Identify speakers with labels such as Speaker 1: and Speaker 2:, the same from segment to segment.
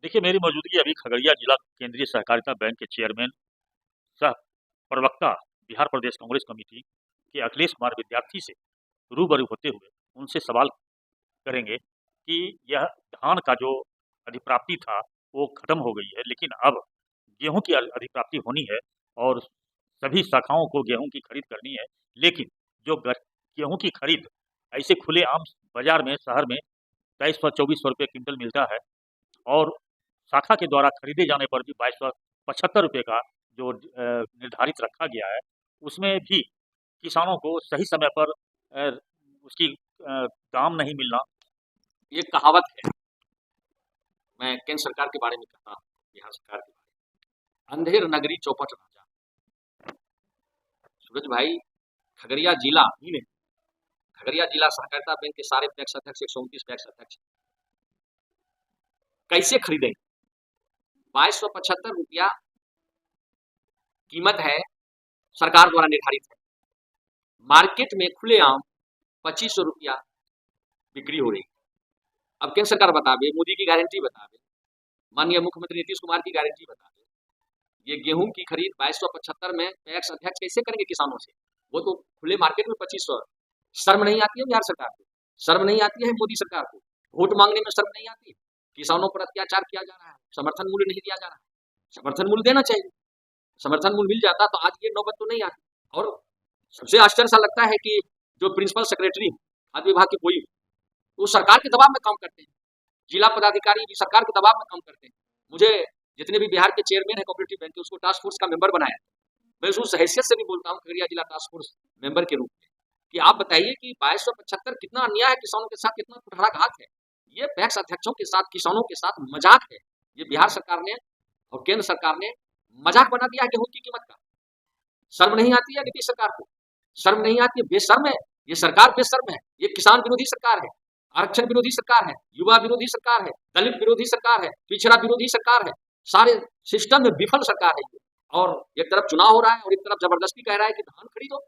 Speaker 1: देखिए, मेरी मौजूदगी अभी खगड़िया जिला केंद्रीय सहकारिता बैंक के चेयरमैन सह प्रवक्ता बिहार प्रदेश कांग्रेस कमेटी के अखिलेश कुमार विद्यार्थी से रूबरू होते हुए उनसे सवाल करेंगे कि यह धान का जो अधिप्राप्ति था वो खत्म हो गई है, लेकिन अब गेहूं की अधिप्राप्ति होनी है और सभी शाखाओं को गेहूं की खरीद करनी है। लेकिन जो गेहूं की खरीद ऐसे खुले आम बाजार में शहर में 2300-2400 रुपये क्विंटल मिलता है और शाखा के द्वारा खरीदे जाने पर भी 2275 रुपये का जो निर्धारित रखा गया है, उसमें भी किसानों को सही समय पर उसकी दाम नहीं मिलना।
Speaker 2: ये कहावत है, मैं केंद्र सरकार के बारे में कहता हूँ, बिहार सरकार के बारे में, अंधेर नगरी चौपट राजा। सूरज भाई, खगड़िया जिला ही नहीं, खगड़िया जिला सहकारिता बैंक के सारे पैक्स अध्यक्ष 129 पैक्स अध्यक्ष कैसे खरीदेंगे? 2275 रुपया कीमत है, सरकार द्वारा निर्धारित है। मार्केट में खुलेआम 2500 रुपया बिक्री हो रही है। अब केंद्र सरकार बतावे, मोदी की गारंटी बतावे, माननीय मुख्यमंत्री नीतीश कुमार की गारंटी बतावे, ये गेहूं की खरीद 2275 में पैक्स अध्यक्ष कैसे करेंगे किसानों से? वो तो खुले मार्केट में 2500। शर्म नहीं आती है बिहार सरकार को? शर्म नहीं आती है मोदी सरकार को? वोट मांगने में शर्म नहीं आती? किसानों पर अत्याचार किया जा रहा है, समर्थन मूल्य नहीं दिया जा रहा है। समर्थन मूल्य देना चाहिए, समर्थन मूल्य मिल जाता तो आज ये नौबत तो नहीं आती। और सबसे आश्चर्य सा लगता है कि जो प्रिंसिपल सेक्रेटरी खाद्य विभाग के कोई, वो सरकार के दबाव में काम करते हैं, जिला पदाधिकारी भी सरकार के दबाव में काम करते हैं। मुझे जितने भी बिहार के चेयरमैन है कोऑपरेटिव बैंक के, उसको टास्क फोर्स का मेंबर बनाया। मैं उस हैसियत से भी बोलता हूँ खगड़िया जिला टास्क फोर्स मेंबर के रूप में कि आप बताइए कि 2275 कितना अन्याय है किसानों के साथ, कितना कुठाराघात है। ये पैक्स अध्यक्षों के साथ, किसानों के साथ मजाक है। ये बिहार सरकार ने और केंद्र सरकार ने मजाक बना दिया है गेहूं की कीमत का। शर्म नहीं आती है नीतीश सरकार को? शर्म नहीं आती है? बेशर्म है ये सरकार, बेशर्म है। ये किसान विरोधी सरकार है, आरक्षण विरोधी सरकार है, युवा विरोधी सरकार है, दलित विरोधी सरकार है, पिछड़ा विरोधी सरकार है, सारे सिस्टम में विफल सरकार है। और एक तरफ चुनाव हो रहा है और एक तरफ जबरदस्ती कह रहा है कि धान खरीदो,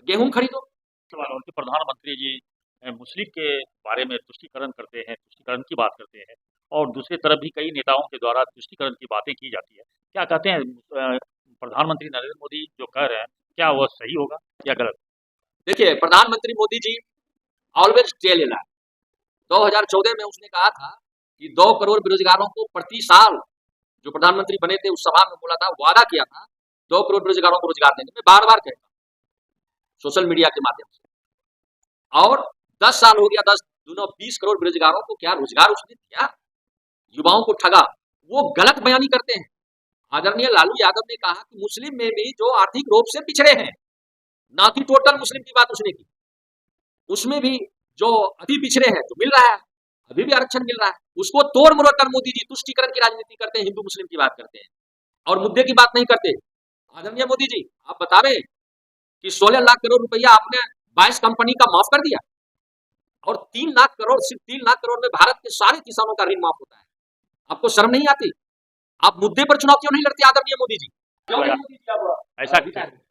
Speaker 2: गेहूं खरीदो।
Speaker 1: उनके प्रधानमंत्री जी मुस्लिम के बारे में तुष्टीकरण करते हैं, तुष्टीकरण की बात करते हैं और दूसरी तरफ भी कई नेताओं के द्वारा तुष्टीकरण की बातें की जाती है। क्या कहते हैं प्रधानमंत्री नरेंद्र मोदी जो कह रहे हैं, क्या वह सही होगा या गलत?
Speaker 2: देखिए, प्रधानमंत्री Modi ji always tell it. 2014 में उसने कहा था कि 2 करोड़ बेरोजगारों को प्रति साल, जो प्रधानमंत्री बने थे उस सभा में बोला था, वादा किया था 2 करोड़ बेरोजगारों को रोजगार देंगे। मैं बार बार कहता हूं सोशल मीडिया के माध्यम से, और 10 साल हो गया, 10 दूना 20 करोड़ बेरोजगारों को क्या रोजगार उसने दिया? युवाओं को ठगा। वो गलत बयानी करते हैं। आदरणीय लालू यादव ने कहा कि मुस्लिम में भी जो आर्थिक रूप से पिछड़े हैं, ना कि टोटल मुस्लिम की बात उसने की, उसमें भी जो अति पिछड़े हैं तो मिल रहा है, अभी भी आरक्षण मिल रहा है। उसको तोड़ मरोड़ कर मोदी जी तुष्टीकरण की राजनीति करते हैं, हिंदू मुस्लिम की बात करते हैं और मुद्दे की बात नहीं करते। आदरणीय मोदी जी, आप बता रहे कि 16 लाख करोड़ रुपया आपने 22 कंपनी का माफ कर दिया और 3 लाख करोड़, सिर्फ 3 लाख करोड़ में भारत के सारे किसानों का ऋण माफ होता है। आपको शर्म नहीं आती? आप मुद्दे पर चुनाव क्यों नहीं लड़ते आदरणीय मोदी जी?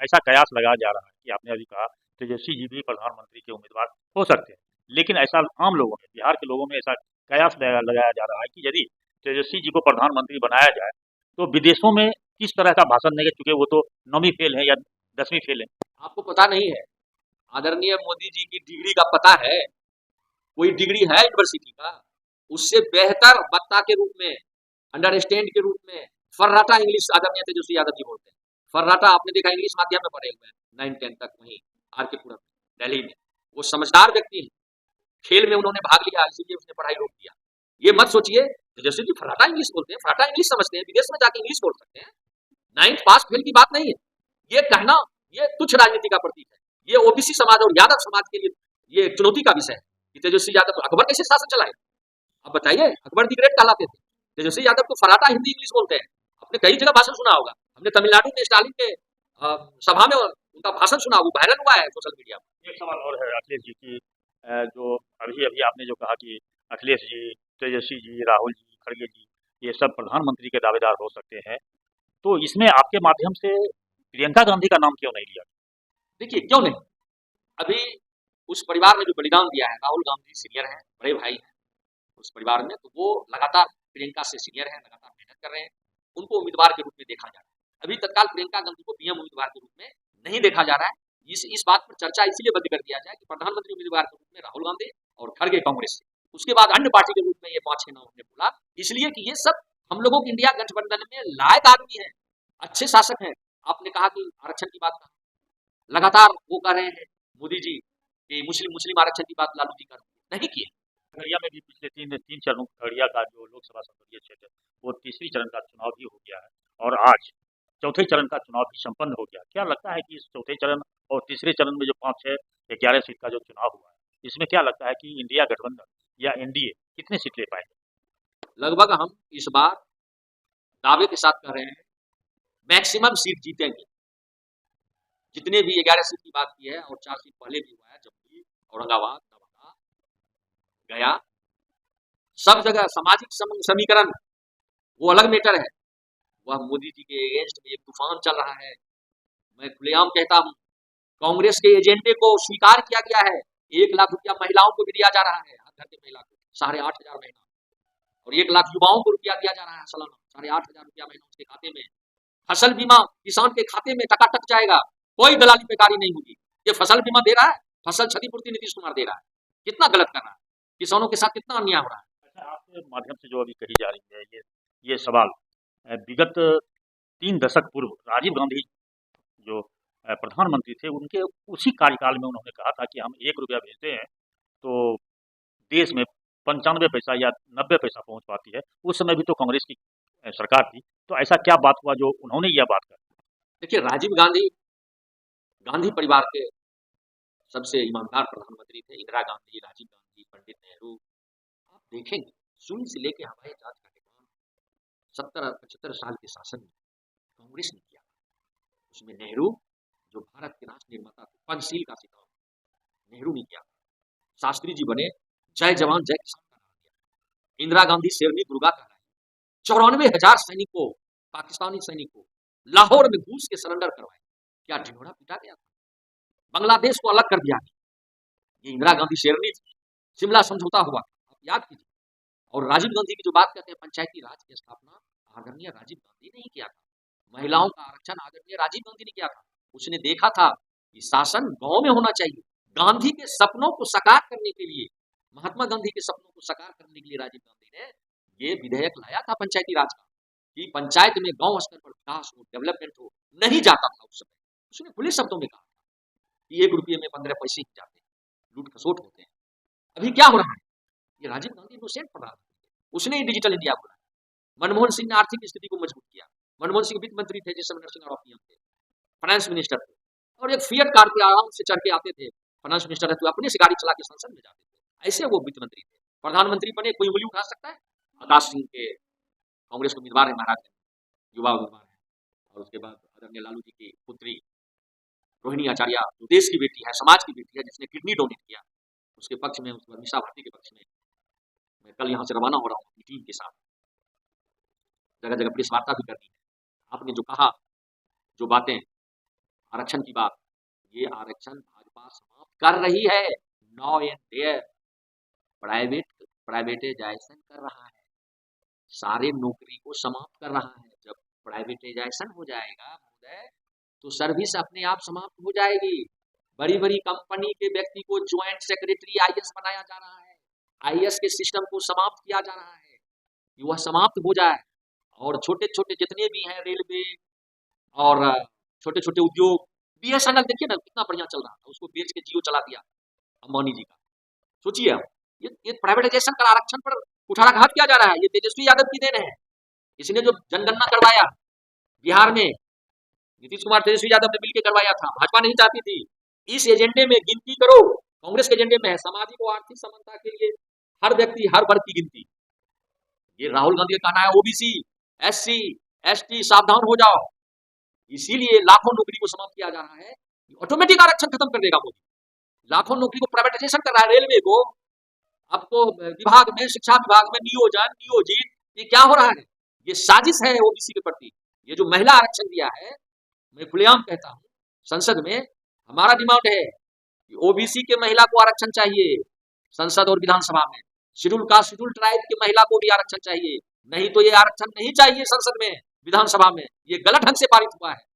Speaker 1: ऐसा कयास लगाया जा रहा है कि आपने अभी कहा तेजस्वी जी भी प्रधानमंत्री के उम्मीदवार हो सकते हैं, लेकिन ऐसा आम लोगों में, बिहार के लोगों में ऐसा कयास लगाया जा रहा है कि यदि तेजस्वी जी को प्रधानमंत्री बनाया जाए तो विदेशों में किस तरह का भाषण देंगे, चूंकि वो तो 9वीं फेल है या 10वीं फेल है।
Speaker 2: आपको पता नहीं है? आदरणीय मोदी जी की डिग्री का पता है? कोई डिग्री है यूनिवर्सिटी का? उससे बेहतर वक्ता के रूप में, अंडरस्टैंड के रूप में फर्राटा इंग्लिश आदरणीय तेजस्वी यादव जी बोलते हैं। फर्राटा आपने देखा, इंग्लिश माध्यम में पढ़े हुए हैं 9-10 तक वहीं आर के पुरम दिल्ली में। वो समझदार व्यक्ति है, खेल में उन्होंने भाग लिया, इसीलिए उसने पढ़ाई रोक दिया। ये मत सोचिए तेजस्वी जी फर्राटा इंग्लिश बोलते हैं, फर्राटा इंग्लिश समझते हैं, विदेश में जाके इंग्लिश बोल सकते हैं। 9th पास फेल की बात नहीं है। ये कहना, ये तुच्छ राजनीति का प्रतीक है। ये ओबीसी समाज और यादव समाज के लिए ये चुनौती का विषय है कि तेजस्वी यादव तो अकबर कैसे शासन चलाए? अब बताइए, अकबर दी ग्रेट कहलाते थे, तेजस्वी यादव को फर्राटा हिंदी इंग्लिश बोलते हैं। आपने कई जगह भाषण सुना होगा, हमने तमिलनाडु में स्टालिन के सभा में उनका भाषण सुना, वो वायरल हुआ है सोशल मीडिया में।
Speaker 1: एक सवाल और है अखिलेश जी की, जो अभी अभी आपने जो कहा कि अखिलेश जी, तेजस्वी जी, राहुल जी, खड़गे जी ये सब प्रधानमंत्री के दावेदार हो सकते हैं, तो इसमें आपके माध्यम से प्रियंका गांधी का नाम क्यों नहीं लिया?
Speaker 2: देखिए, क्यों नहीं, अभी उस परिवार ने जो बलिदान दिया है, राहुल गांधी सीनियर है, बड़े भाई हैं उस परिवार में, तो वो लगातार प्रियंका से सीनियर है, लगातार मेहनत कर रहे हैं, उनको उम्मीदवार के रूप में देखा जा रहा है। अभी तत्काल प्रियंका गांधी को पीएम उम्मीदवार के रूप में नहीं देखा जा रहा है। इस बात पर चर्चा इसलिए बंद कर दिया जाए कि प्रधानमंत्री उम्मीदवार के रूप में राहुल गांधी और खड़गे कांग्रेस से, उसके बाद अन्य पार्टी के रूप में ये 5-6 नाम हमने बोला, इसलिए कि ये सब हम लोगों की इंडिया गठबंधन में लायक आदमी है, अच्छे शासक हैं। आपने कहा कि आरक्षण की बात कहा, लगातार वो कर रहे हैं मोदी जी कि मुस्लिम आरक्षण की बात लालू जी कर नहीं किए।
Speaker 1: खगड़िया में भी पिछले तीन चरणों खगड़िया का जो लोकसभा संसदीय क्षेत्र है, वो तीसरी चरण का चुनाव भी हो गया है और आज चौथे चरण का चुनाव भी संपन्न हो गया। क्या लगता है कि इस चौथे चरण और तीसरे चरण में जो 5, 6, 11 सीट का जो चुनाव हुआ है, इसमें क्या लगता है कि इंडिया गठबंधन या एनडीए कितने सीट ले पाएंगे?
Speaker 2: लगभग हम इस बार दावे के साथ कह रहे हैं मैक्सिमम सीट जीतेंगे। जितने भी 11 सीट की बात की है और 4 सीट पहले भी हुआ है, जबकि औरंगाबाद, नवादा, गया, सब जगह सामाजिक समीकरण वो अलग मैटर है। वह मोदी जी के अगेंस्ट में एक तूफान चल रहा है। मैं खुलेआम कहता हूं, कांग्रेस के एजेंडे को स्वीकार किया गया है। 1 लाख रुपया महिलाओं को भी दिया जा रहा है, हर घर के महिला को 8,500 महीना, और 1 लाख युवाओं को रुपया दिया जा रहा है सालाना, 8,500 रुपया महीना उसके खाते में। फसल बीमा किसान के खाते में टकाटक जाएगा, कोई दलाली बेकारी नहीं होगी। ये फसल बीमा दे रहा है, फसल क्षतिपूर्ति नीतीश कुमार दे रहा है। कितना गलत कर रहा है, किसानों के साथ कितना अन्याय हो रहा है।
Speaker 1: अच्छा, आपके माध्यम से जो अभी कही जा रही है ये सवाल, विगत 3 दशक पूर्व राजीव गांधी जो प्रधानमंत्री थे, उनके उसी कार्यकाल में उन्होंने कहा था कि हम 1 रुपया भेजते हैं तो देश में 95 पैसा या 90 पैसा पहुंच पाती है। उस समय भी तो कांग्रेस की सरकार थी, तो ऐसा क्या बात हुआ जो उन्होंने यह बात कही?
Speaker 2: देखिए, राजीव गांधी गांधी परिवार के सबसे ईमानदार प्रधानमंत्री थे। इंदिरा गांधी, राजीव गांधी, पंडित नेहरू, आप देखेंगे शून्य से लेकर हवाई जहाज का निर्माण 70-75 साल के शासन में कांग्रेस ने किया। उसमें नेहरू जो भारत के राष्ट्र निर्माता थे, पंचशील का सिद्धांत नेहरू ने किया। शास्त्री जी बने, जय जवान जय किसान का नारा दिया। इंदिरा गांधी शेरनी दुर्गा कहलाई। 94,000 सैनिकों, पाकिस्तानी सैनिकों लाहौर में घूस के सरेंडर करवाए। क्या ढिंढोरा पीटा गया था, बांग्लादेश को अलग कर दिया गया। ये इंदिरा गांधी शेरनी थी। शिमला समझौता हुआ, आप याद कीजिए। और राजीव गांधी की जो बात करते हैं, पंचायती राज की स्थापना आदरणीय राजीव गांधी ने ही किया था। महिलाओं का आरक्षण आदरणीय राजीव गांधी ने किया था। उसने देखा था कि शासन गांव में होना चाहिए। गांधी के सपनों को साकार करने के लिए, महात्मा गांधी के सपनों को साकार करने के लिए राजीव गांधी ने ये विधेयक लाया था पंचायती राज का, कि पंचायत में गांव स्तर पर विकास हो, डेवलपमेंट हो। नहीं जाता था उस समय। उसने खुले शब्दों में कहा कि 1 रुपये में 15 पैसे ही जाते हैं, लूट खसोट होते हैं। अभी क्या हो रहा है, ये राजीव गांधी इनोसेंट प्रधानमंत्री थे। उसने ही डिजिटल इंडिया बोला। मनमोहन सिंह ने आर्थिक स्थिति को मजबूत किया। मनमोहन सिंह वित्त मंत्री थे जिस समय नरसिंह राव पीएम थे, फाइनेंस मिनिस्टर थे, और एक फिएट कार पे आराम से चढ़ के आते थे। फाइनेंस मिनिस्टर रहते हुए अपने से गाड़ी चला के संसद में जाते थे। ऐसे वो वित्त मंत्री थे। प्रधानमंत्री बने, कोई उंगली उठा सकता है? आकाश सिंह के कांग्रेस के उम्मीदवार है, महाराज युवा उम्मीदवार है। और उसके बाद आदरणीय लालू जी की पुत्री रोहिणी आचार्य, जो देश की बेटी है, समाज की बेटी है, जिसने किडनी डोनेट किया, उसके पक्ष में, उसके बाद मीसा भारती के पक्ष में मैं कल यहाँ से रवाना हो रहा हूँ अपनी टीम के साथ। जगह जगह प्रेस वार्ता भी करनी है। आपने जो कहा, जो बातें, आरक्षण की बात, ये आरक्षण भाजपा समाप्त कर रही है। नाउ एंड देयर प्राइवेटाइजेशन कर रहा है, सारे नौकरी को समाप्त कर रहा है। जब प्राइवेटाइजेशन हो जाएगा महोदय, तो सर्विस अपने आप समाप्त हो जाएगी। बड़ी बड़ी कंपनी के व्यक्ति को ज्वाइंट सेक्रेटरी आईएएस बनाया जा रहा है। आईएएस के सिस्टम को समाप्त किया जा रहा है कि वह समाप्त हो जाए। और छोटे छोटे जितने भी हैं, रेलवे और छोटे छोटे उद्योग, बीएसएनएल देखिए ना कितना बढ़िया चल रहा था, उसको बेच के जियो चला दिया अंबानी जी का। सोचिए आप, ये प्राइवेटाइजेशन का आरक्षण पर कुठाराघात किया जा रहा है। ये तेजस्वी यादव की देन है। इसने जो जनगणना करवाया बिहार में, नीतीश कुमार तेजस्वी यादव ने मिलकर करवाया था, भाजपा नहीं चाहती थी। इस एजेंडे में गिनती करो, कांग्रेस के एजेंडे में है सामाजिक और आर्थिक समानता के लिए हर व्यक्ति, हर वर्ग की गिनती। ये राहुल गांधी का कहना है ओबीसी, एससी, एसटी सावधान हो जाओ। इसीलिए लाखों नौकरी को समाप्त किया जा रहा है। ऑटोमेटिक आरक्षण खत्म कर देगा मोदी। लाखों नौकरी को प्राइवेटाइजेशन कर रहा है। रेलवे को, आपको विभाग में, शिक्षा विभाग में नियोजन, नियोजित, ये क्या हो रहा है? ये साजिश है ओबीसी के प्रति। ये जो महिला आरक्षण दिया है, मैं खुलेआम कहता हूँ, संसद में हमारा डिमांड है कि ओबीसी के महिला को आरक्षण चाहिए। संसद और विधानसभा में शेड्यूल कास्ट, शेड्यूल ट्राइब के महिला को भी आरक्षण चाहिए। नहीं तो ये आरक्षण नहीं चाहिए संसद में, विधानसभा में, ये गलत ढंग से पारित हुआ है।